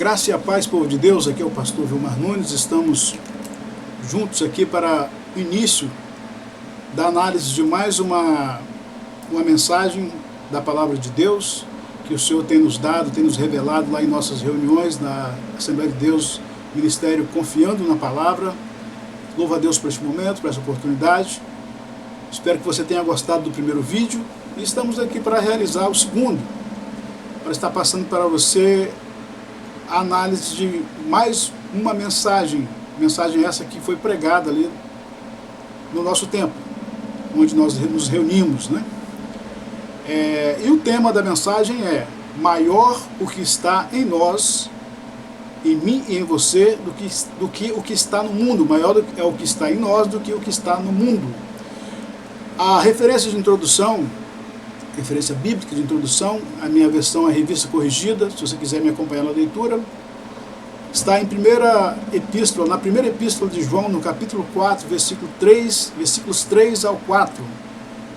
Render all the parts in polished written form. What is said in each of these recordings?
graça e a paz, povo de Deus. Aqui é o pastor Vilmar Nunes. Estamos juntos aqui para o início da análise de mais uma mensagem da palavra de Deus que o Senhor tem nos dado, tem nos revelado lá em nossas reuniões na Assembleia de Deus, Ministério Confiando na Palavra. Louvo a Deus por este momento, por essa oportunidade. Espero que você tenha gostado do primeiro vídeo e estamos aqui para realizar o segundo, para estar passando para você a análise de mais uma mensagem essa que foi pregada ali no nosso templo, onde nós nos reunimos, né? E o tema da mensagem é: maior o que está em nós, em mim e em você, do que o que está no mundo. Maior é o que está em nós do que o que está no mundo. A referência de introdução, referência bíblica de introdução, a minha versão é Revista Corrigida, se você quiser me acompanhar na leitura, está na primeira epístola de João, no capítulo 4, versículos 3 ao 4.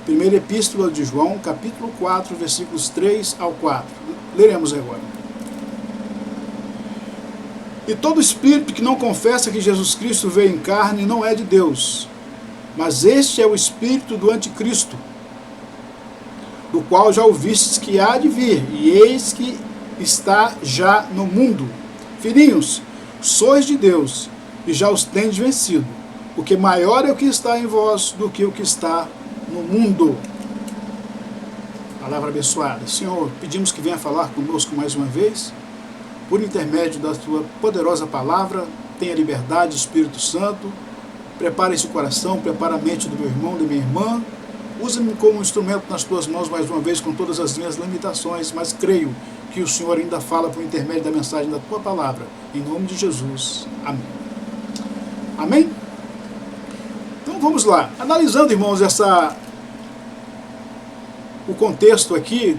Primeira epístola de João, capítulo 4, versículos 3 ao 4. Leremos agora. E todo espírito que não confessa que Jesus Cristo veio em carne não é de Deus, mas este é o espírito do anticristo, do qual já ouvistes que há de vir, e eis que está já no mundo. Filhinhos, sois de Deus, e já os tendes vencido, porque maior é o que está em vós do que o que está no mundo. Palavra abençoada. Senhor, pedimos que venha falar conosco mais uma vez, por intermédio da tua poderosa palavra. Tenha liberdade, Espírito Santo. Prepara esse coração, prepara a mente do meu irmão, da minha irmã. Usa-me como instrumento nas tuas mãos mais uma vez, com todas as minhas limitações, mas creio que o Senhor ainda fala por intermédio da mensagem da tua palavra. Em nome de Jesus. Amém. Amém? Então vamos lá. Analisando, irmãos, o contexto aqui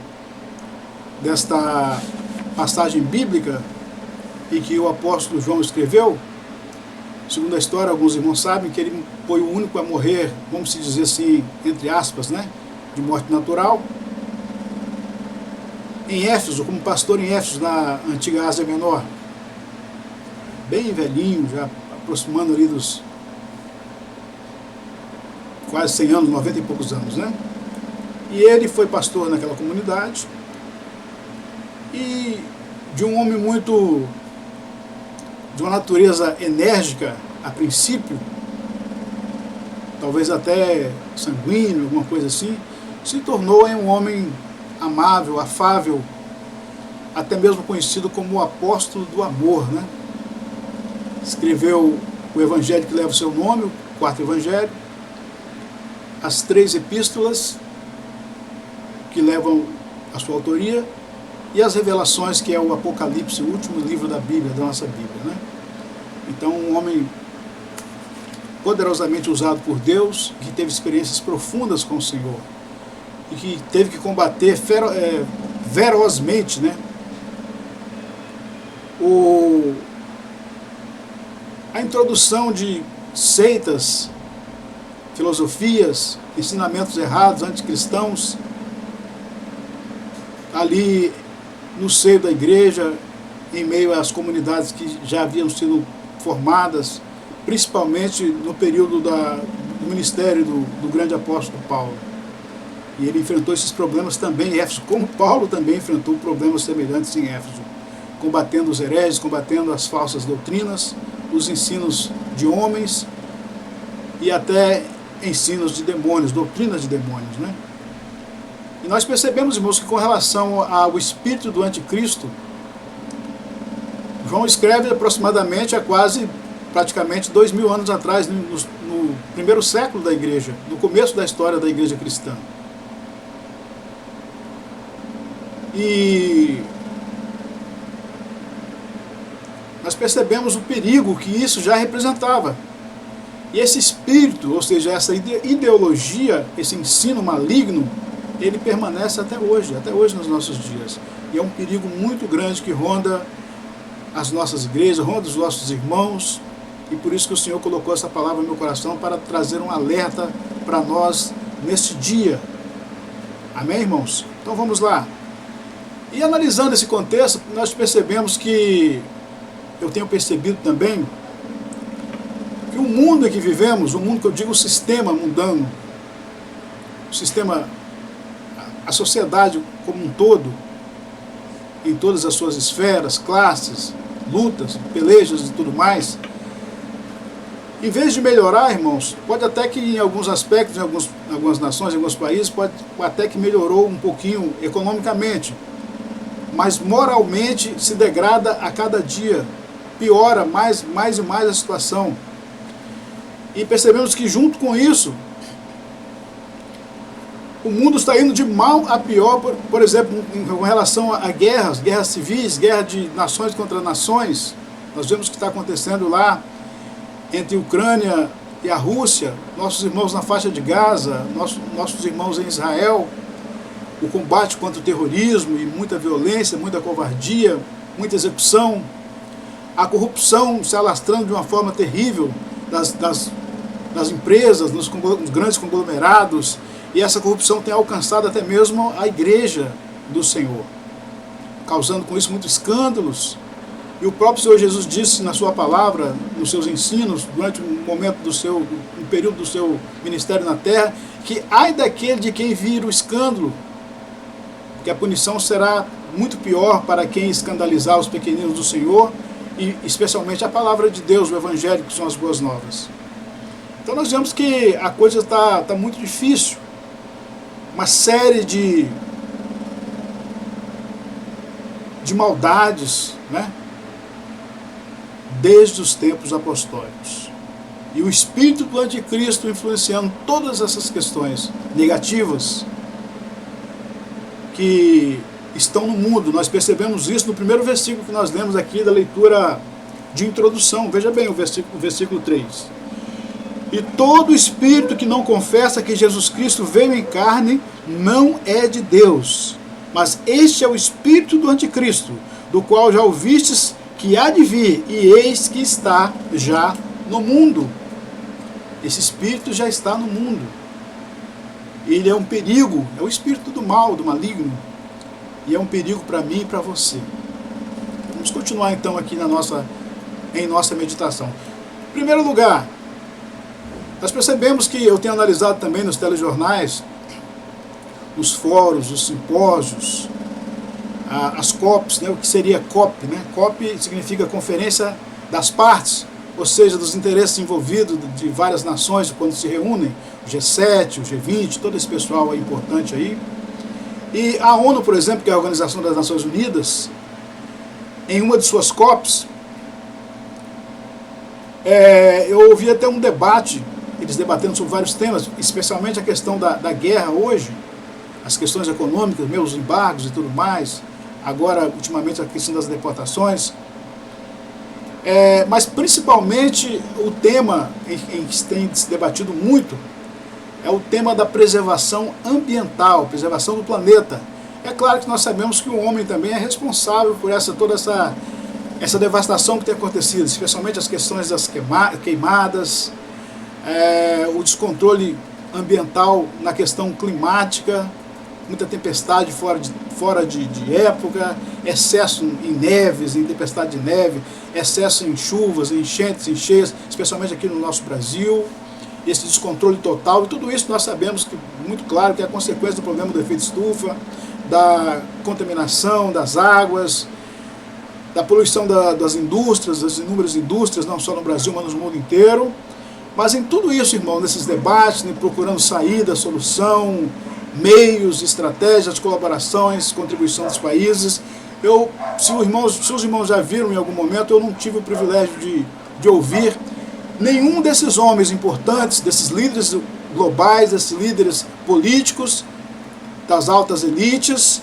desta passagem bíblica e que o apóstolo João escreveu. Segundo a história, alguns irmãos sabem que ele foi o único a morrer, vamos se dizer assim, entre aspas, né, de morte natural, em Éfeso, como pastor em Éfeso, na antiga Ásia Menor. Bem velhinho, já aproximando ali dos quase 100 anos, 90 e poucos anos, né? E ele foi pastor naquela comunidade, e de um homem de uma natureza enérgica a princípio, talvez até sanguíneo, alguma coisa assim, se tornou um homem amável, afável, até mesmo conhecido como o apóstolo do amor, né? Escreveu o evangelho que leva o seu nome, o quarto evangelho, as 3 epístolas que levam a sua autoria, e as revelações, que é o Apocalipse, o último livro da Bíblia, da nossa Bíblia, né? Então, um homem poderosamente usado por Deus, que teve experiências profundas com o Senhor, e que teve que combater ferozmente, né, a introdução de seitas, filosofias, ensinamentos errados, anticristãos, ali no seio da igreja, em meio às comunidades que já haviam sido formadas, principalmente no período do ministério do grande apóstolo Paulo. E ele enfrentou esses problemas também em Éfeso, como Paulo também enfrentou problemas semelhantes em Éfeso, combatendo os hereges, combatendo as falsas doutrinas, os ensinos de homens e até ensinos de demônios, doutrinas de demônios, né? E nós percebemos, irmãos, que com relação ao espírito do anticristo, João escreve aproximadamente praticamente 2000 anos atrás, no primeiro século da igreja, no começo da história da igreja cristã. E nós percebemos o perigo que isso já representava. E esse espírito, ou seja, essa ideologia, esse ensino maligno, ele permanece até hoje nos nossos dias. E é um perigo muito grande que ronda as nossas igrejas, ronda os nossos irmãos, e por isso que o Senhor colocou essa palavra no meu coração, para trazer um alerta para nós neste dia. Amém, irmãos? Então vamos lá. E analisando esse contexto, nós percebemos que, eu tenho percebido também, que o mundo em que vivemos, o mundo que eu digo o sistema mundano, o sistema, a sociedade como um todo, em todas as suas esferas, classes, lutas, pelejas e tudo mais, em vez de melhorar, irmãos, pode até que em alguns aspectos, em algumas nações, em alguns países, pode até que melhorou um pouquinho economicamente, mas moralmente se degrada a cada dia, piora mais e mais a situação. E percebemos que junto com isso, o mundo está indo de mal a pior, por exemplo, com relação a guerras civis, guerra de nações contra nações. Nós vemos o que está acontecendo lá entre a Ucrânia e a Rússia, nossos irmãos na faixa de Gaza, nossos irmãos em Israel, o combate contra o terrorismo e muita violência, muita covardia, muita execução, a corrupção se alastrando de uma forma terrível das empresas, nos grandes conglomerados, e essa corrupção tem alcançado até mesmo a igreja do Senhor, causando com isso muitos escândalos. E o próprio Senhor Jesus disse na sua palavra, nos seus ensinos, durante um período do seu ministério na terra, que ai daquele de quem vir o escândalo, que a punição será muito pior para quem escandalizar os pequeninos do Senhor, e especialmente a palavra de Deus, o Evangelho, que são as boas novas. Então nós vemos que a coisa está muito difícil, uma série de maldades, né? Desde os tempos apostólicos. E o espírito do anticristo influenciando todas essas questões negativas que estão no mundo. Nós percebemos isso no primeiro versículo que nós lemos aqui da leitura de introdução. Veja bem o versículo 3. E todo espírito que não confessa que Jesus Cristo veio em carne não é de Deus, mas este é o espírito do anticristo, do qual já ouvistes que há de vir, e eis que está já no mundo. Esse espírito já está no mundo. Ele é um perigo, é o espírito do mal, do maligno, e é um perigo para mim e para você. Vamos continuar então aqui em nossa meditação. Em primeiro lugar, nós percebemos que eu tenho analisado também nos telejornais, nos fóruns, os simpósios, as COPs, né? O que seria COP, né? COP significa Conferência das Partes, ou seja, dos interesses envolvidos de várias nações quando se reúnem, o G7, o G20, todo esse pessoal aí importante aí. E a ONU, por exemplo, que é a Organização das Nações Unidas, em uma de suas COPs, eu ouvi até um debate, eles debatendo sobre vários temas, especialmente a questão da guerra hoje, as questões econômicas, os embargos e tudo mais, agora, ultimamente, a questão das deportações, mas principalmente o tema em que se tem se debatido muito é o tema da preservação ambiental, preservação do planeta. É claro que nós sabemos que o homem também é responsável por toda essa devastação que tem acontecido, especialmente as questões das queimadas, o descontrole ambiental na questão climática, muita tempestade fora de época, excesso em neves, em tempestade de neve, excesso em chuvas, em enchentes, em cheias, especialmente aqui no nosso Brasil, esse descontrole total, e tudo isso nós sabemos que, muito claro, que é a consequência do problema do efeito estufa, da contaminação das águas, da poluição das indústrias, das inúmeras indústrias, não só no Brasil, mas no mundo inteiro. Mas em tudo isso, irmão, nesses debates, né, procurando saída, solução, meios, estratégias, colaborações, contribuição dos países, se os irmãos já viram em algum momento, eu não tive o privilégio de ouvir nenhum desses homens importantes, desses líderes globais, desses líderes políticos, das altas elites,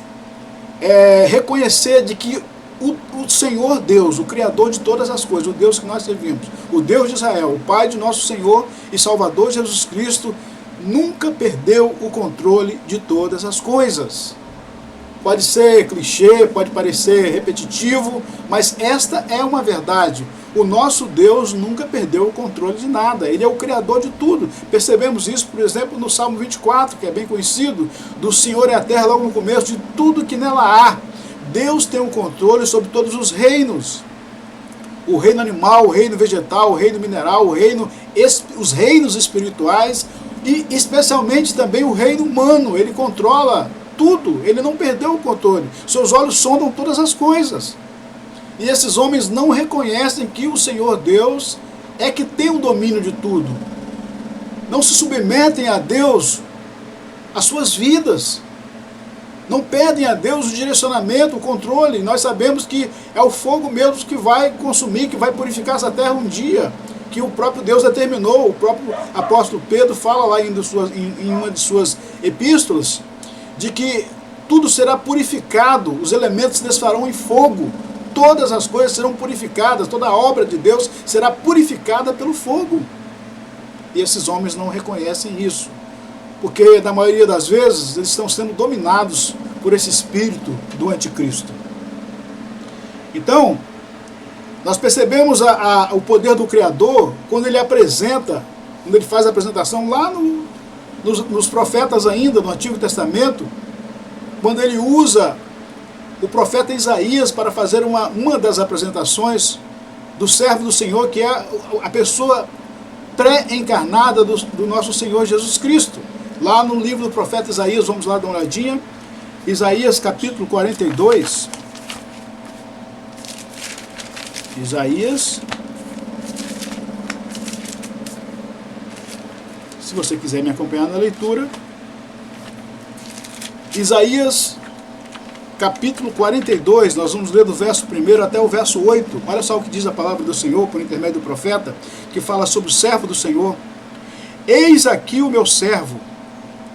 reconhecer de que o Senhor Deus, o Criador de todas as coisas, o Deus que nós servimos, o Deus de Israel, o Pai de nosso Senhor e Salvador Jesus Cristo, nunca perdeu o controle de todas as coisas. Pode ser clichê, pode parecer repetitivo, mas esta é uma verdade. O nosso Deus nunca perdeu o controle de nada. Ele é o Criador de tudo. Percebemos isso, por exemplo, no Salmo 24, que é bem conhecido. Do Senhor é a terra logo no começo, de tudo que nela há. Deus tem o controle sobre todos os reinos. O reino animal, o reino vegetal, o reino mineral, os reinos espirituais e especialmente também o reino humano. Ele controla tudo, ele não perdeu o controle. Seus olhos sondam todas as coisas. E esses homens não reconhecem que o Senhor Deus é que tem o domínio de tudo. Não se submetem a Deus as suas vidas. Não pedem a Deus o direcionamento, o controle. Nós sabemos que é o fogo mesmo que vai consumir, que vai purificar essa terra um dia, que o próprio Deus determinou. O próprio apóstolo Pedro fala lá em uma de suas epístolas, de que tudo será purificado, os elementos se desfarão em fogo, todas as coisas serão purificadas, toda a obra de Deus será purificada pelo fogo. E esses homens não reconhecem isso, porque na maioria das vezes eles estão sendo dominados por esse espírito do anticristo. Então, nós percebemos o poder do Criador quando ele faz a apresentação lá nos profetas ainda, no Antigo Testamento, quando ele usa o profeta Isaías para fazer uma das apresentações do servo do Senhor, que é a pessoa pré-encarnada do nosso Senhor Jesus Cristo. Lá no livro do profeta Isaías, vamos lá dar uma olhadinha. Isaías capítulo 42. Isaías. Se você quiser me acompanhar na leitura. Isaías capítulo 42, nós vamos ler do verso 1 até o verso 8. Olha só o que diz a palavra do Senhor por intermédio do profeta, que fala sobre o servo do Senhor. Eis aqui o meu servo,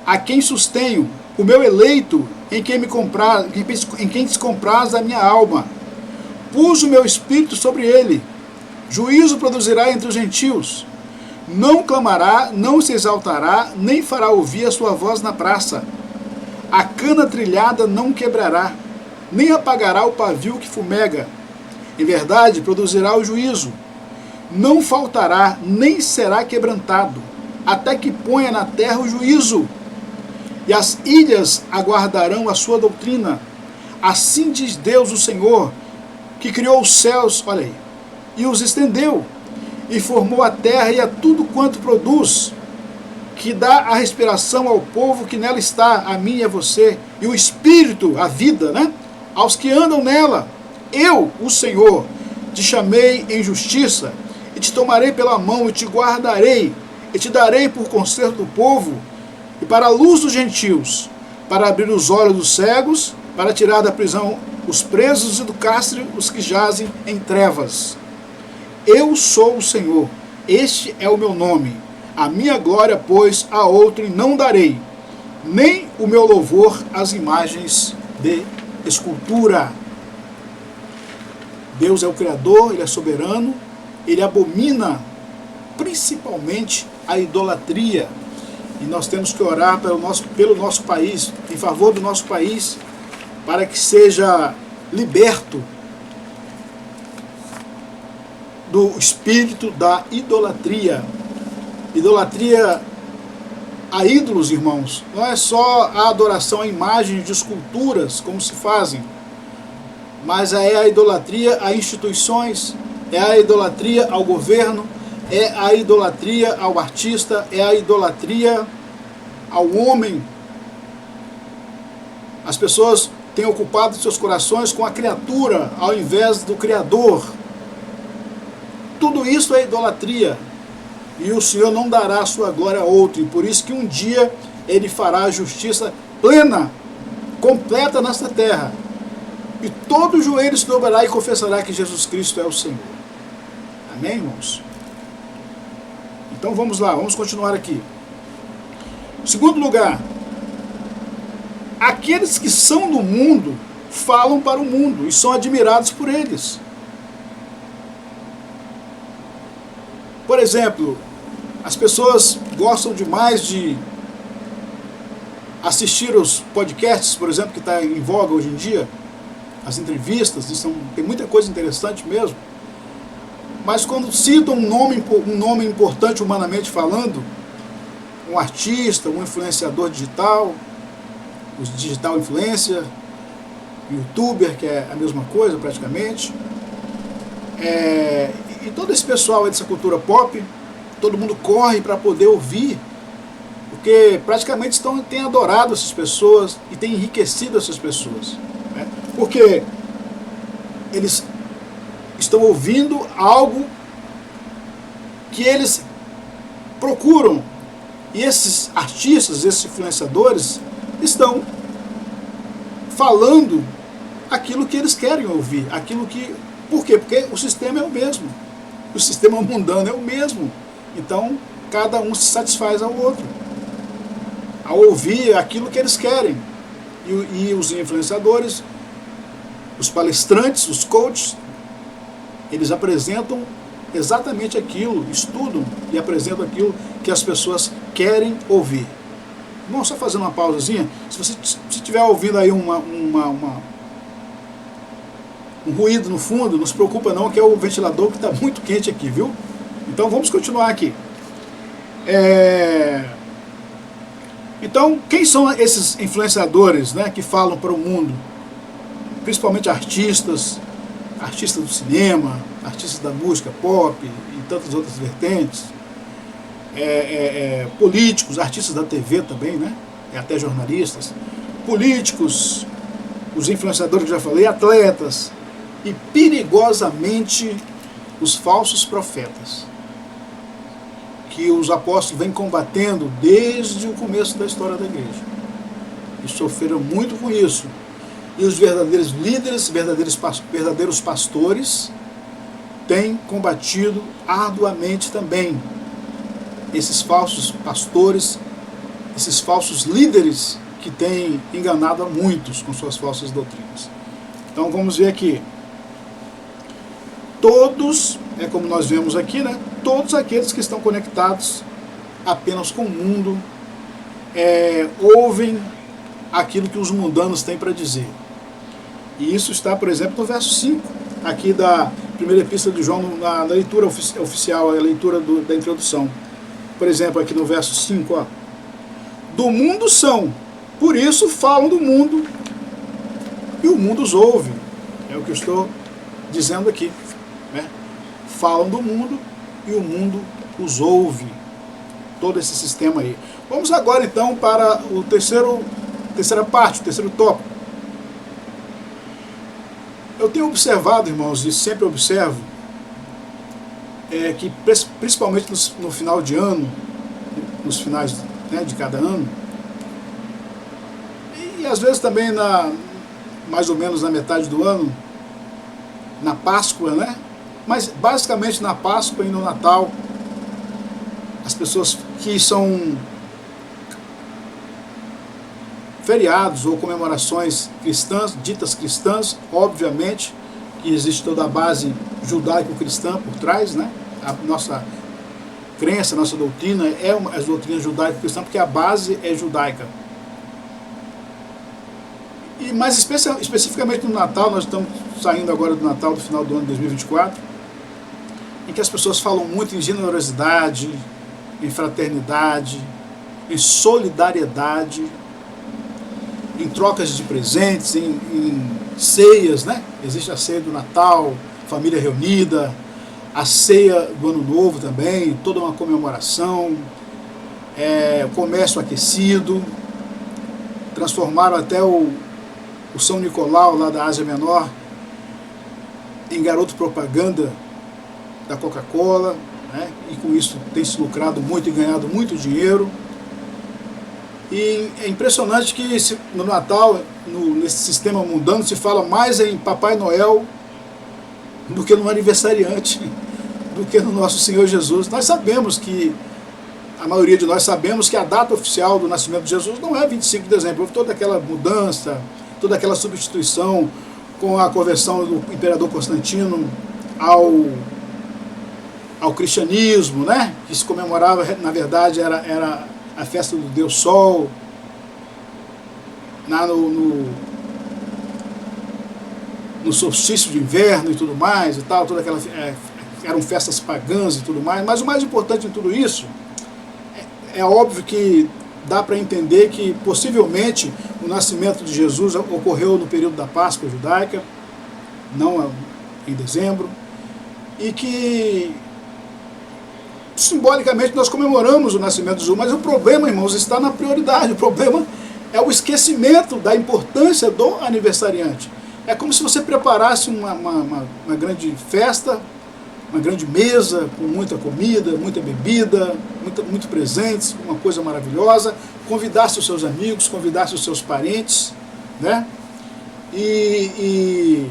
a quem sustenho, o meu eleito, em quem te compraz a minha alma. Pus o meu espírito sobre ele. Juízo produzirá entre os gentios. Não clamará, não se exaltará, nem fará ouvir a sua voz na praça. A cana trilhada não quebrará, nem apagará o pavio que fumega. Em verdade, produzirá o juízo. Não faltará, nem será quebrantado, até que ponha na terra o juízo. E as ilhas aguardarão a sua doutrina. Assim diz Deus o Senhor, que criou os céus, olha aí, e os estendeu, e formou a terra e a tudo quanto produz, que dá a respiração ao povo que nela está, a mim e a você, e o espírito, a vida, né? Aos que andam nela. Eu, o Senhor, te chamei em justiça, e te tomarei pela mão, e te guardarei, e te darei por conserto do povo, e para a luz dos gentios, para abrir os olhos dos cegos, para tirar da prisão os presos e do cárcere os que jazem em trevas. Eu sou o Senhor, este é o meu nome. A minha glória, pois, a outro não darei, nem o meu louvor às imagens de escultura. Deus é o Criador, Ele é soberano, Ele abomina principalmente a idolatria. E nós temos que orar pelo nosso país, em favor do nosso país, para que seja liberto do espírito da idolatria. Idolatria a ídolos, irmãos, não é só a adoração a imagens de esculturas, como se fazem, mas é a idolatria a instituições, é a idolatria ao governo, é a idolatria ao artista, é a idolatria ao homem. As pessoas têm ocupado seus corações com a criatura ao invés do Criador. Tudo isso é idolatria. E o Senhor não dará a sua glória a outro. E por isso que um dia Ele fará a justiça plena, completa nesta terra. E todo joelho se dobrará e confessará que Jesus Cristo é o Senhor. Amém, irmãos? Então vamos lá, vamos continuar aqui. Segundo lugar, aqueles que são do mundo falam para o mundo e são admirados por eles. Por exemplo, as pessoas gostam demais de assistir os podcasts, por exemplo, que está em voga hoje em dia, as entrevistas, tem muita coisa interessante mesmo. Mas quando citam um nome importante humanamente falando, um artista, um influenciador digital, os digital influencer, youtuber, que é a mesma coisa praticamente. E todo esse pessoal aí dessa cultura pop, todo mundo corre para poder ouvir, porque praticamente têm adorado essas pessoas e têm enriquecido essas pessoas, né? Porque eles estão ouvindo algo que eles procuram, e esses artistas, esses influenciadores estão falando aquilo que eles querem ouvir, aquilo que... Por quê? Porque o sistema é o mesmo, o sistema mundano é o mesmo, então cada um se satisfaz ao outro, ao ouvir aquilo que eles querem, e os influenciadores, os palestrantes, os coaches, eles apresentam exatamente aquilo, estudam e apresentam aquilo que as pessoas querem ouvir. Vamos só fazer uma pausazinha. Se você estiver ouvindo aí um ruído no fundo, não se preocupa não, que é o ventilador que está muito quente aqui, viu? Então vamos continuar aqui. Então, quem são esses influenciadores, né, que falam para o mundo? Principalmente artistas do cinema, artistas da música pop e tantas outras vertentes, políticos, artistas da TV também, né? Até jornalistas, políticos, os influenciadores que já falei, atletas e perigosamente os falsos profetas, que os apóstolos vêm combatendo desde o começo da história da igreja. E sofreram muito com isso. E os verdadeiros líderes, verdadeiros pastores, têm combatido arduamente também esses falsos pastores, esses falsos líderes que têm enganado a muitos com suas falsas doutrinas. Então vamos ver aqui. Todos, como nós vemos aqui, né? Todos aqueles que estão conectados apenas com o mundo ouvem aquilo que os mundanos têm para dizer. E isso está, por exemplo, no verso 5, aqui da primeira epístola de João, na leitura oficial, a leitura da introdução. Por exemplo, aqui no verso 5, ó, do mundo são, por isso falam do mundo, e o mundo os ouve. É o que eu estou dizendo aqui, né? Falam do mundo e o mundo os ouve. Todo esse sistema aí. Vamos agora então para o terceira parte, o terceiro tópico. Eu tenho observado, irmãos, e sempre observo, que principalmente no final de ano, nos finais, né, de cada ano, e às vezes também mais ou menos na metade do ano, na Páscoa, né? Mas basicamente na Páscoa e no Natal, as pessoas que são feriados ou comemorações cristãs, ditas cristãs, obviamente, que existe toda a base judaico-cristã por trás, né? A nossa crença, a nossa doutrina as doutrinas judaico-cristã, porque a base é judaica. Mas especificamente no Natal, nós estamos saindo agora do Natal, do final do ano de 2024, em que as pessoas falam muito em generosidade, em fraternidade, em solidariedade, em trocas de presentes, em ceias, né? Existe a ceia do Natal, família reunida, a ceia do Ano Novo também, toda uma comemoração, comércio aquecido, transformaram até o São Nicolau, lá da Ásia Menor, em garoto propaganda da Coca-Cola, né? E com isso tem se lucrado muito e ganhado muito dinheiro. E é impressionante que no Natal, nesse sistema mundano, se fala mais em Papai Noel do que no aniversariante, do que no nosso Senhor Jesus. Nós sabemos que, a maioria de nós sabemos que a data oficial do nascimento de Jesus não é 25 de dezembro. Houve toda aquela mudança, toda aquela substituição com a conversão do imperador Constantino ao cristianismo, né? Que se comemorava, na verdade, era a festa do Deus Sol, no solstício de inverno e tudo mais, e tal, toda aquela, eram festas pagãs e tudo mais, mas o mais importante em tudo isso, é óbvio que dá para entender que possivelmente o nascimento de Jesus ocorreu no período da Páscoa judaica, não em dezembro, e que simbolicamente nós comemoramos o nascimento de Jesus, mas o problema, irmãos, está na prioridade. O problema é o esquecimento da importância do aniversariante. É como se você preparasse uma grande festa, uma grande mesa com muita comida, muita bebida, muito presentes, uma coisa maravilhosa, convidasse os seus amigos, convidasse os seus parentes, né? E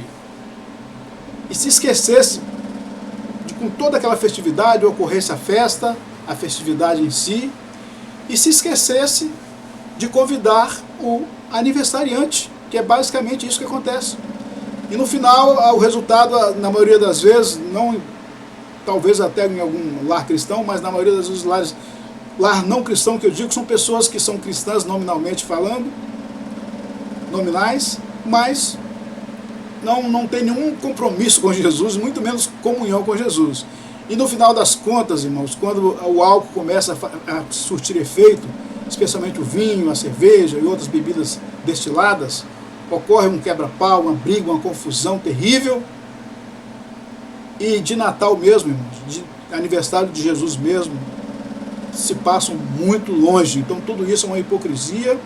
se esquecesse de, com toda aquela festividade, ocorresse a festa, a festividade em si, e se esquecesse de convidar o aniversariante, que é basicamente isso que acontece. E no final, o resultado, na maioria das vezes, não, talvez até em algum lar cristão, mas na maioria das vezes lar não cristão, que eu digo, são pessoas que são cristãs nominalmente falando, nominais, mas não tem nenhum compromisso com Jesus, muito menos comunhão com Jesus. E no final das contas, irmãos, quando o álcool começa a surtir efeito, especialmente o vinho, a cerveja e outras bebidas destiladas, ocorre um quebra-pau, uma briga, uma confusão terrível. E de Natal mesmo, irmãos, de aniversário de Jesus mesmo, se passam muito longe. Então tudo isso é uma hipocrisia,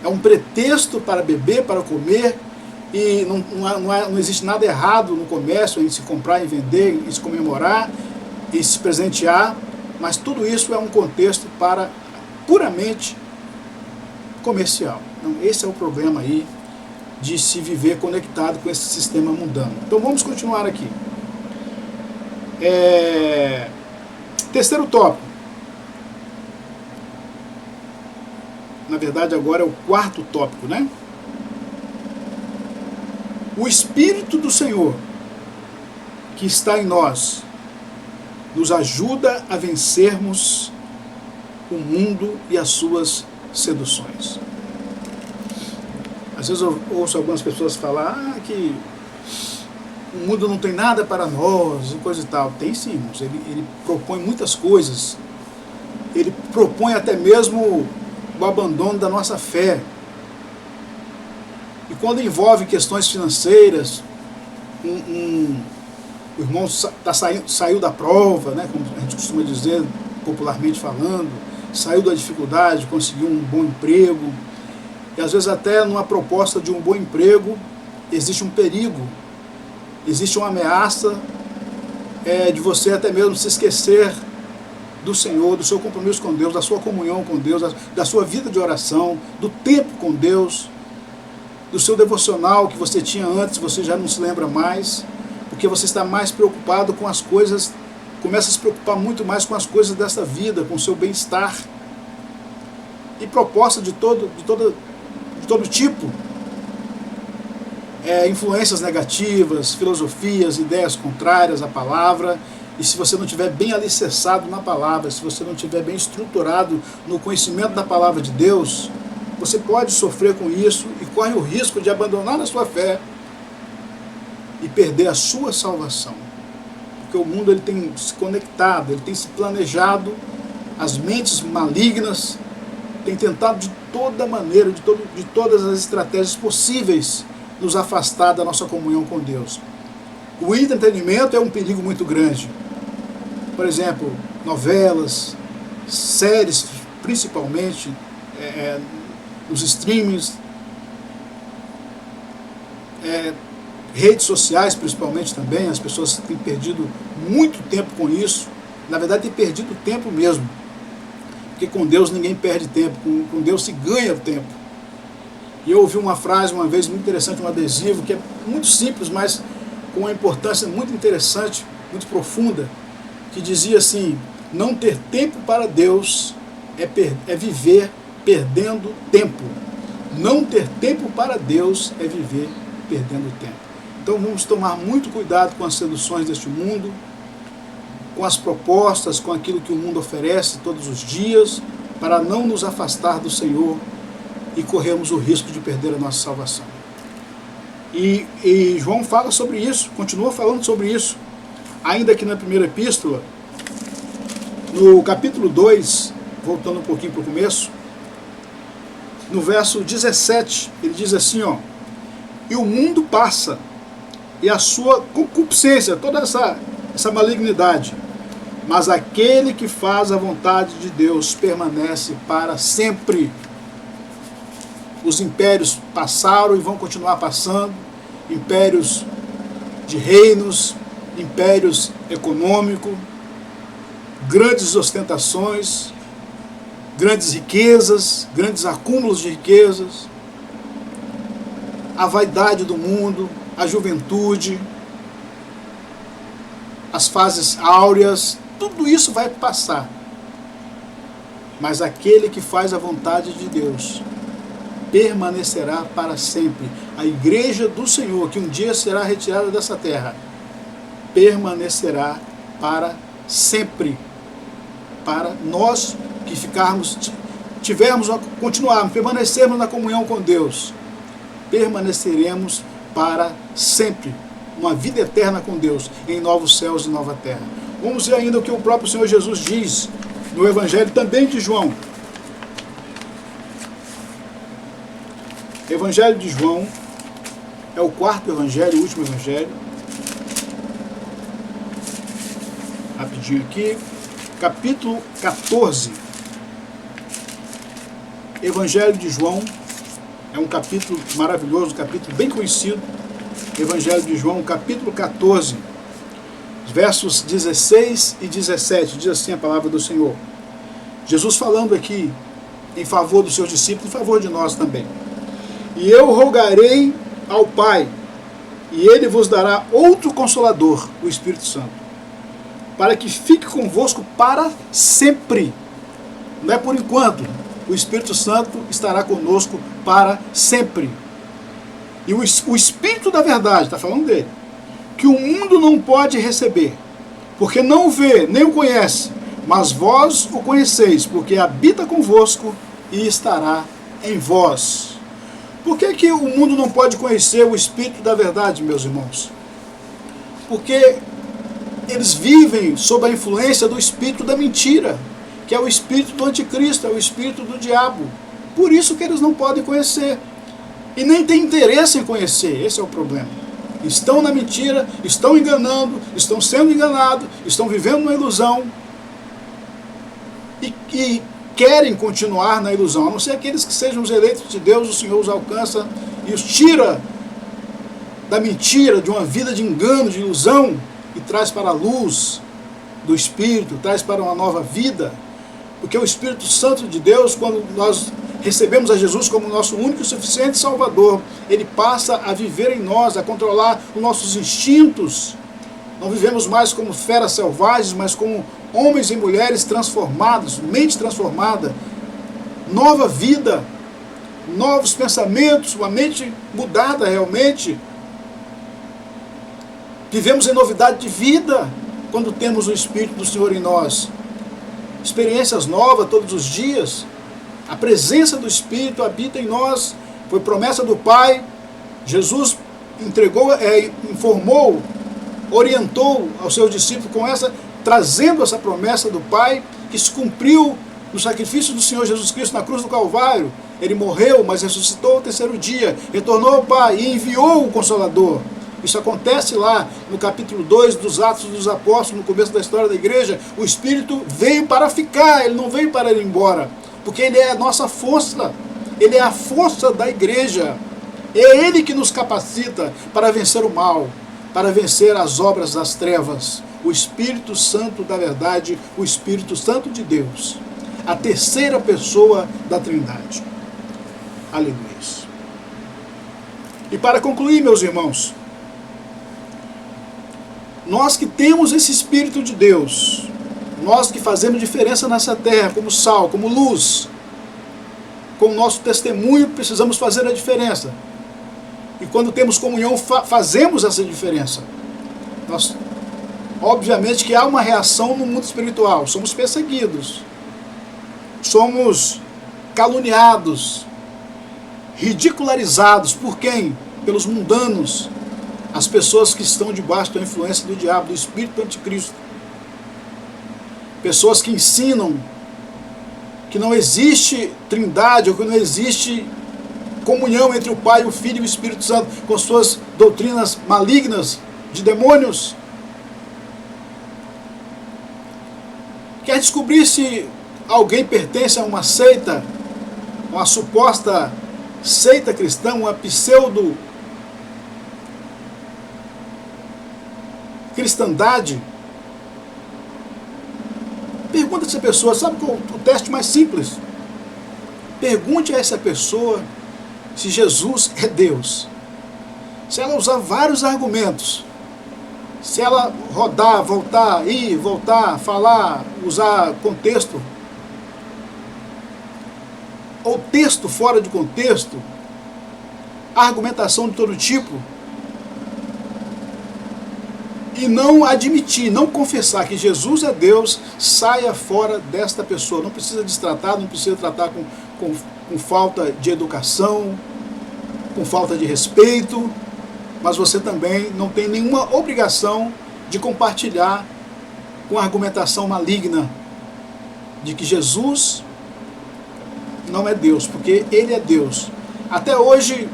é um pretexto para beber, para comer, e não existe nada errado no comércio, em se comprar, em vender, em se comemorar, em se presentear, mas tudo isso é um contexto para puramente comercial. Então, esse é o problema aí de se viver conectado com esse sistema mundano. Então vamos continuar aqui. Terceiro tópico. Na verdade agora é o quarto tópico, né? O Espírito do Senhor que está em nós nos ajuda a vencermos o mundo e as suas seduções. Às vezes eu ouço algumas pessoas falar que o mundo não tem nada para nós, e coisa e tal. Tem sim, irmãos. Ele propõe muitas coisas. Ele propõe até mesmo o abandono da nossa fé. E quando envolve questões financeiras, o irmão saiu da prova, né, como a gente costuma dizer, popularmente falando, saiu da dificuldade, conseguiu um bom emprego, e às vezes até numa proposta de um bom emprego existe um perigo, existe uma ameaça de você até mesmo se esquecer do Senhor, do seu compromisso com Deus, da sua comunhão com Deus, da sua vida de oração, do tempo com Deus, do seu devocional que você tinha antes, você já não se lembra mais, porque você está mais preocupado com as coisas, começa a se preocupar muito mais com as coisas dessa vida, com o seu bem-estar. E proposta de todo tipo, influências negativas, filosofias, ideias contrárias à palavra. E se você não estiver bem alicerçado na palavra, se você não estiver bem estruturado no conhecimento da palavra de Deus, você pode sofrer com isso e corre o risco de abandonar a sua fé e perder a sua salvação. Porque o mundo ele tem se conectado, ele tem se planejado, as mentes malignas têm tentado de toda maneira, de todas as estratégias possíveis, nos afastar da nossa comunhão com Deus. O entretenimento é um perigo muito grande. Por exemplo, novelas, séries, principalmente, os streamings, redes sociais principalmente também, as pessoas têm perdido muito tempo com isso. Na verdade, têm perdido tempo mesmo. Porque com Deus ninguém perde tempo, com Deus se ganha tempo. E eu ouvi uma frase uma vez muito interessante, um adesivo, que é muito simples, mas com uma importância muito interessante, muito profunda, que dizia assim: não ter tempo para Deus é viver perdendo tempo. Não ter tempo para Deus é viver perdendo tempo. Então vamos tomar muito cuidado com as seduções deste mundo, com as propostas, com aquilo que o mundo oferece todos os dias, para não nos afastar do Senhor e corrermos o risco de perder a nossa salvação. E João fala sobre isso, continua falando sobre isso, ainda aqui na primeira epístola, no capítulo 2, voltando um pouquinho para o começo, no verso 17, ele diz assim, ó: e o mundo passa, e a sua concupiscência, toda essa malignidade, mas aquele que faz a vontade de Deus permanece para sempre. Os impérios passaram e vão continuar passando, impérios de reinos, impérios econômicos, grandes ostentações, grandes riquezas, grandes acúmulos de riquezas, a vaidade do mundo, a juventude, as fases áureas, tudo isso vai passar. Mas aquele que faz a vontade de Deus permanecerá para sempre. A igreja do Senhor, que um dia será retirada dessa terra, permanecerá para sempre. Para nós que continuarmos, permanecermos na comunhão com Deus, permaneceremos para sempre, uma vida eterna com Deus, em novos céus e nova terra. Vamos ver ainda o que o próprio Senhor Jesus diz no Evangelho também de João. Evangelho de João é o quarto evangelho, o último evangelho. Rapidinho aqui. Capítulo 14. Evangelho de João é um capítulo maravilhoso, um capítulo bem conhecido. Evangelho de João, capítulo 14, versos 16 e 17. Diz assim a palavra do Senhor. Jesus falando aqui em favor dos seus discípulos, em favor de nós também. E eu rogarei ao Pai, e Ele vos dará outro Consolador, o Espírito Santo, para que fique convosco para sempre. Não é por enquanto. O Espírito Santo estará conosco para sempre. E o Espírito da verdade, está falando dele, que o mundo não pode receber, porque não o vê, nem o conhece, mas vós o conheceis, porque habita convosco e estará em vós. Por que o mundo não pode conhecer o Espírito da verdade, meus irmãos? Porque eles vivem sob a influência do espírito da mentira, que é o espírito do anticristo, é o espírito do diabo. Por isso que eles não podem conhecer. E nem têm interesse em conhecer, esse é o problema. Estão na mentira, estão enganando, estão sendo enganados, estão vivendo na ilusão e querem continuar na ilusão, a não ser aqueles que sejam os eleitos de Deus, o Senhor os alcança e os tira da mentira, de uma vida de engano, de ilusão, e traz para a luz do Espírito, traz para uma nova vida. Porque o Espírito Santo de Deus, quando nós recebemos a Jesus como nosso único e suficiente Salvador, ele passa a viver em nós, a controlar os nossos instintos. Não vivemos mais como feras selvagens, mas como homens e mulheres transformados, mente transformada, nova vida, novos pensamentos, uma mente mudada realmente. Vivemos em novidade de vida quando temos o Espírito do Senhor em nós. Experiências novas todos os dias. A presença do Espírito habita em nós. Foi promessa do Pai. Jesus informou, orientou aos seus discípulos trazendo essa promessa do Pai, que se cumpriu no sacrifício do Senhor Jesus Cristo na cruz do Calvário. Ele morreu, mas ressuscitou ao terceiro dia, retornou ao Pai e enviou o Consolador. Isso acontece lá no capítulo 2 dos Atos dos Apóstolos, no começo da história da igreja. O Espírito veio para ficar, ele não veio para ir embora, porque ele é a nossa força, ele é a força da igreja. É ele que nos capacita para vencer o mal, para vencer as obras das trevas. O Espírito Santo da verdade, o Espírito Santo de Deus, a terceira pessoa da Trindade. Aleluia. E para concluir, meus irmãos, nós que temos esse Espírito de Deus, nós que fazemos diferença nessa terra, como sal, como luz, com o nosso testemunho precisamos fazer a diferença. E quando temos comunhão, fazemos essa diferença. Obviamente que há uma reação no mundo espiritual, somos perseguidos, somos caluniados, ridicularizados. Por quem? Pelos mundanos, as pessoas que estão debaixo da influência do diabo, do espírito do anticristo. Pessoas que ensinam que não existe trindade, ou que não existe comunhão entre o Pai, o Filho e o Espírito Santo, com suas doutrinas malignas de demônios. Quer descobrir se alguém pertence a uma seita, uma suposta seita cristã, uma pseudo cristandade? Pergunta a essa pessoa, sabe qual o teste mais simples? Pergunte a essa pessoa se Jesus é Deus. Se ela usar vários argumentos, se ela rodar, voltar, ir, voltar, falar, usar contexto, ou texto fora de contexto, argumentação de todo tipo, e não admitir, não confessar que Jesus é Deus, saia fora desta pessoa. Não precisa destratar, não precisa tratar com falta de educação, com falta de respeito, mas você também não tem nenhuma obrigação de compartilhar com a argumentação maligna de que Jesus não é Deus, porque Ele é Deus. Até hoje,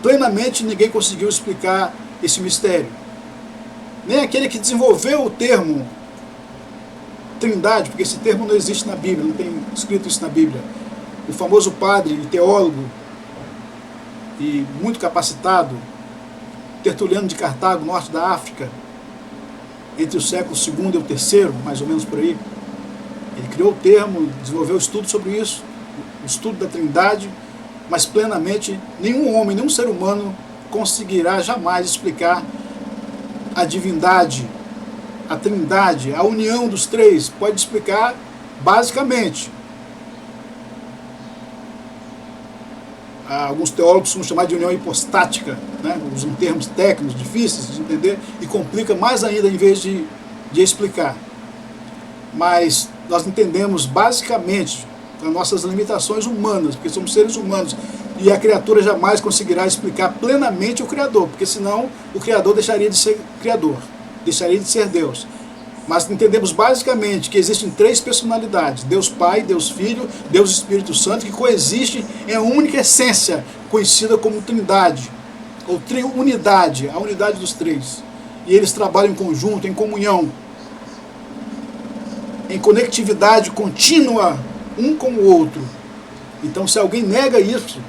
plenamente, ninguém conseguiu explicar esse mistério. Nem aquele que desenvolveu o termo Trindade, porque esse termo não existe na Bíblia, não tem escrito isso na Bíblia. O famoso padre e teólogo e muito capacitado, Tertuliano de Cartago, norte da África, entre o século II e o III, mais ou menos por aí. Ele criou o termo, desenvolveu estudo sobre isso, o estudo da Trindade, mas plenamente nenhum homem, nenhum ser humano conseguirá jamais explicar a divindade, a Trindade, a união dos três. Pode explicar basicamente. Alguns teólogos costumam chamar de união hipostática, né? Usam termos técnicos difíceis de entender e complica mais ainda em vez de explicar. Mas nós entendemos basicamente as nossas limitações humanas, porque somos seres humanos, e a criatura jamais conseguirá explicar plenamente o Criador, porque senão o Criador deixaria de ser Criador, deixaria de ser Deus. Mas entendemos basicamente que existem três personalidades: Deus Pai, Deus Filho, Deus Espírito Santo, que coexistem em uma única essência, conhecida como Trindade, ou Triunidade, a unidade dos três. E eles trabalham em conjunto, em comunhão, em conectividade contínua, um com o outro. Então, se alguém nega isso,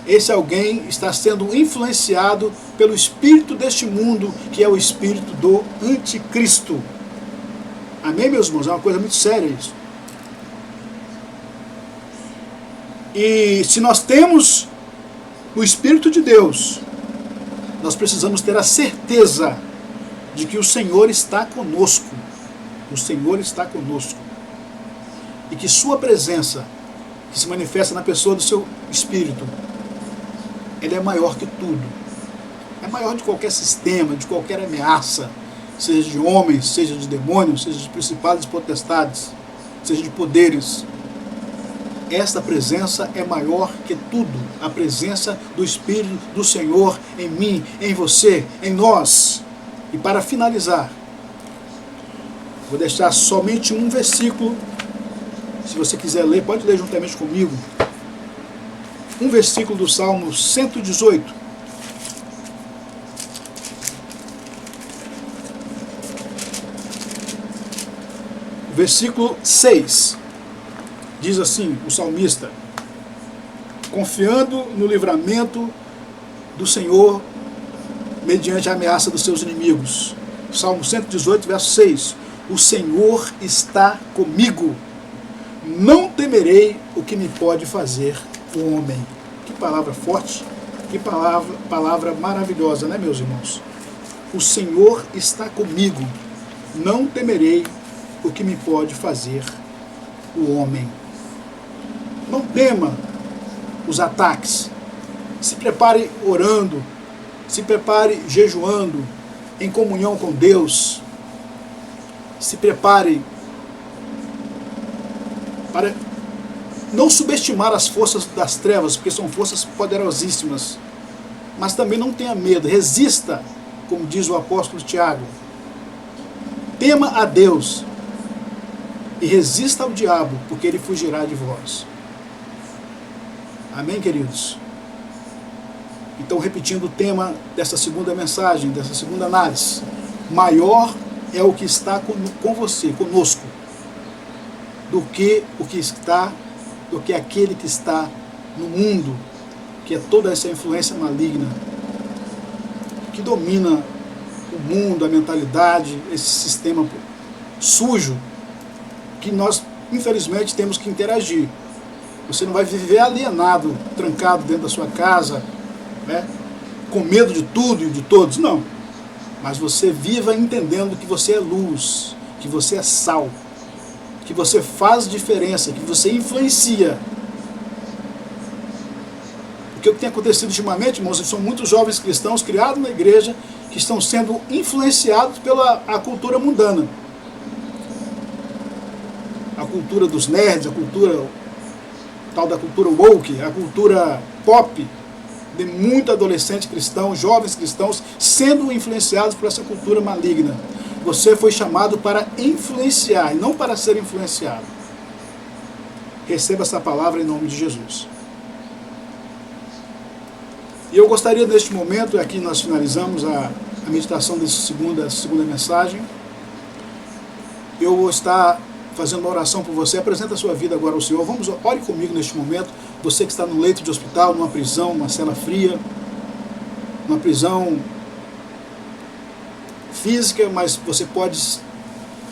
esse alguém está sendo influenciado pelo espírito deste mundo, que é o espírito do anticristo. Amém, meus irmãos? É uma coisa muito séria isso. E se nós temos o Espírito de Deus, nós precisamos ter a certeza de que o Senhor está conosco. O Senhor está conosco. E que sua presença, que se manifesta na pessoa do seu Espírito, ele é maior que tudo. É maior de qualquer sistema, de qualquer ameaça, seja de homens, seja de demônios, seja de principados e potestades, seja de poderes. Esta presença é maior que tudo. A presença do Espírito do Senhor em mim, em você, em nós. E para finalizar, vou deixar somente um versículo. Se você quiser ler, pode ler juntamente comigo. Um versículo do Salmo 118. Versículo 6. Diz assim o salmista: confiando no livramento do Senhor mediante a ameaça dos seus inimigos. Salmo 118, verso 6. O Senhor está comigo. Não temerei o que me pode fazer o homem. Que palavra forte, que palavra maravilhosa, né, meus irmãos? O Senhor está comigo. Não temerei o que me pode fazer o homem. Não tema os ataques. Se prepare orando, se prepare jejuando, em comunhão com Deus. Se prepare para não subestimar as forças das trevas, porque são forças poderosíssimas. Mas também não tenha medo, resista, como diz o apóstolo Tiago. Tema a Deus. e resista ao diabo, porque ele fugirá de vós. Amém, queridos? Então, repetindo o tema dessa segunda mensagem, dessa segunda análise. Maior é o que está com você, conosco, do que aquele que está no mundo, que é toda essa influência maligna que domina o mundo, a mentalidade, esse sistema sujo que nós, infelizmente, temos que interagir. Você não vai viver alienado, trancado dentro da sua casa, né, com medo de tudo e de todos, não. Mas você viva entendendo que você é luz, que você é sal, que você faz diferença, que você influencia. Porque o que tem acontecido ultimamente, irmãos, são muitos jovens cristãos criados na igreja que estão sendo influenciados pela cultura mundana. A cultura dos nerds, a cultura tal da cultura woke, a cultura pop, de muito adolescente cristão, jovens cristãos, sendo influenciados por essa cultura maligna. Você foi chamado para influenciar, e não para ser influenciado. Receba essa palavra em nome de Jesus. E eu gostaria, neste momento, aqui nós finalizamos a meditação dessa segunda mensagem, eu vou estar fazendo uma oração por você. Apresenta a sua vida agora ao Senhor. Ore comigo neste momento. Você que está no leito de hospital, numa prisão, numa cela fria, numa prisão física, mas você pode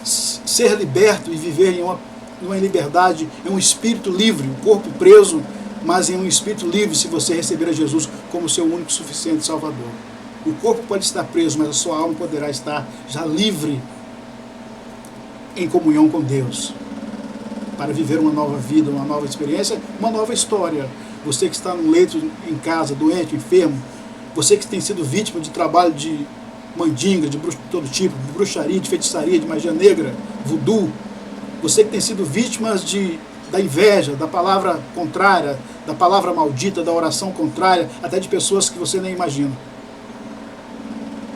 ser liberto e viver em uma liberdade, em um espírito livre, um corpo preso, mas em um espírito livre, se você receber a Jesus como seu único e suficiente Salvador. O corpo pode estar preso, mas a sua alma poderá estar já livre em comunhão com Deus, para viver uma nova vida, uma nova experiência, uma nova história. Você que está no leito em casa, doente, enfermo, você que tem sido vítima de trabalho de mandinga, de todo tipo, de bruxaria, de feitiçaria, de magia negra, voodoo, você que tem sido vítima da inveja, da palavra contrária, da palavra maldita, da oração contrária, até de pessoas que você nem imagina.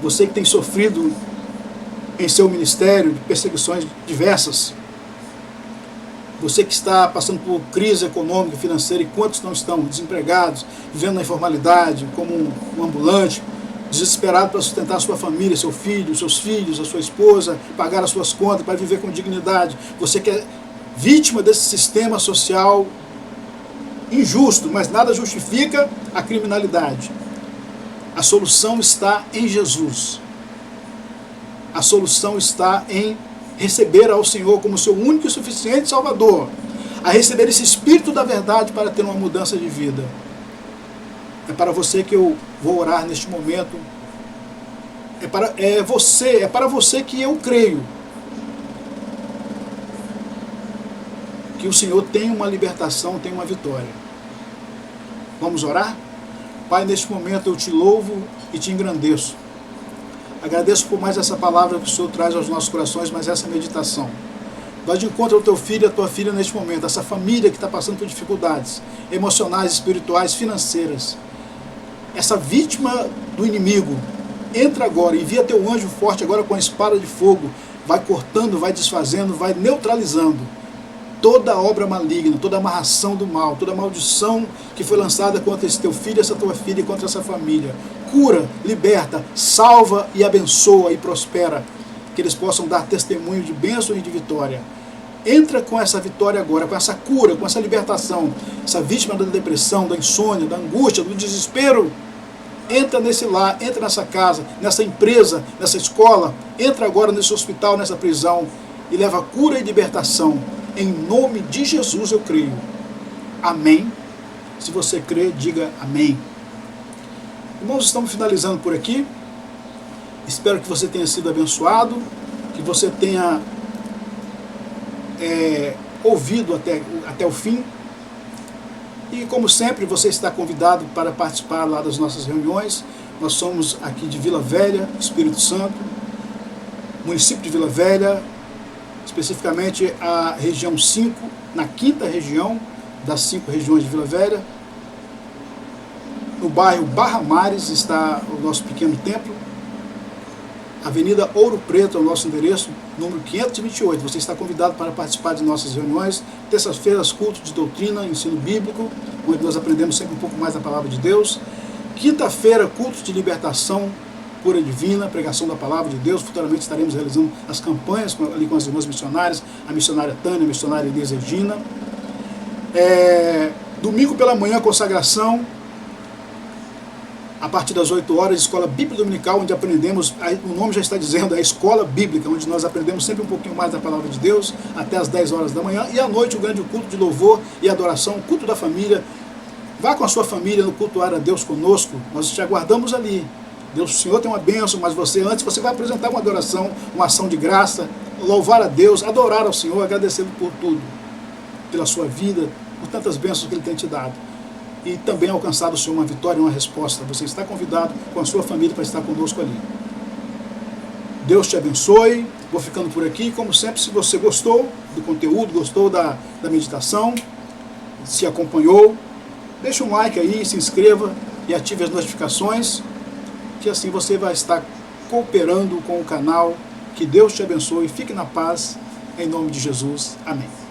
Você que tem sofrido em seu ministério de perseguições diversas. Você que está passando por crise econômica e financeira, e quantos não estão desempregados, vivendo na informalidade, como um ambulante, desesperado para sustentar a sua família, seu filho, seus filhos, a sua esposa, pagar as suas contas, para viver com dignidade. Você que é vítima desse sistema social injusto, mas nada justifica a criminalidade. A solução está em Jesus. A solução está em receber ao Senhor como seu único e suficiente Salvador, a receber esse Espírito da verdade para ter uma mudança de vida. É para você que eu vou orar neste momento. É para você que eu creio que o Senhor tem uma libertação, tem uma vitória. Vamos orar? Pai, neste momento eu te louvo e te engrandeço. Agradeço por mais essa palavra que o Senhor traz aos nossos corações, mais essa meditação. Vai de encontro ao teu filho e à tua filha neste momento, essa família que está passando por dificuldades emocionais, espirituais, financeiras. Essa vítima do inimigo, entra agora, envia teu anjo forte agora com a espada de fogo, vai cortando, vai desfazendo, vai neutralizando toda obra maligna, toda amarração do mal, toda maldição que foi lançada contra esse teu filho, essa tua filha e contra essa família. Cura, liberta, salva e abençoa e prospera, que eles possam dar testemunho de bênção e de vitória. Entra com essa vitória agora, com essa cura, com essa libertação, essa vítima da depressão, da insônia, da angústia, do desespero. Entra nesse lar, entra nessa casa, nessa empresa, nessa escola, entra agora nesse hospital, nessa prisão e leva cura e libertação. Em nome de Jesus eu creio. Amém. Se você crê, diga amém. Irmãos, estamos finalizando por aqui. Espero que você tenha sido abençoado, que você tenha ouvido até o fim. E como sempre, você está convidado para participar lá das nossas reuniões. Nós somos aqui de Vila Velha, Espírito Santo, município de Vila Velha, especificamente a região 5, na 5ª região das 5 regiões de Vila Velha. No bairro Barra Mares está o nosso pequeno templo. Avenida Ouro Preto é o nosso endereço, número 528. Você está convidado para participar de nossas reuniões. Terças-feiras, culto de doutrina, ensino bíblico, onde nós aprendemos sempre um pouco mais da palavra de Deus. Quinta-feira, culto de libertação, cura divina, pregação da palavra de Deus. Futuramente estaremos realizando as campanhas ali com as irmãs missionárias, a missionária Tânia, a missionária Elisa Regina. Domingo pela manhã, consagração, a partir das 8 horas, Escola Bíblica Dominical, onde aprendemos, o nome já está dizendo, a Escola Bíblica, onde nós aprendemos sempre um pouquinho mais da palavra de Deus, até as 10 horas da manhã, e à noite o grande culto de louvor e adoração, o culto da família. Vá com a sua família no cultuar a Deus conosco, nós te aguardamos ali. Deus, o Senhor tem uma bênção, mas antes você vai apresentar uma adoração, uma ação de graça, louvar a Deus, adorar ao Senhor, agradecendo por tudo, pela sua vida, por tantas bênçãos que Ele tem te dado. E também alcançar do Senhor uma vitória e uma resposta. Você está convidado com a sua família para estar conosco ali. Deus te abençoe. Vou ficando por aqui. Como sempre, se você gostou do conteúdo, gostou da meditação, se acompanhou, deixa um like aí, se inscreva e ative as notificações, que assim você vai estar cooperando com o canal. Que Deus te abençoe. Fique na paz. Em nome de Jesus. Amém.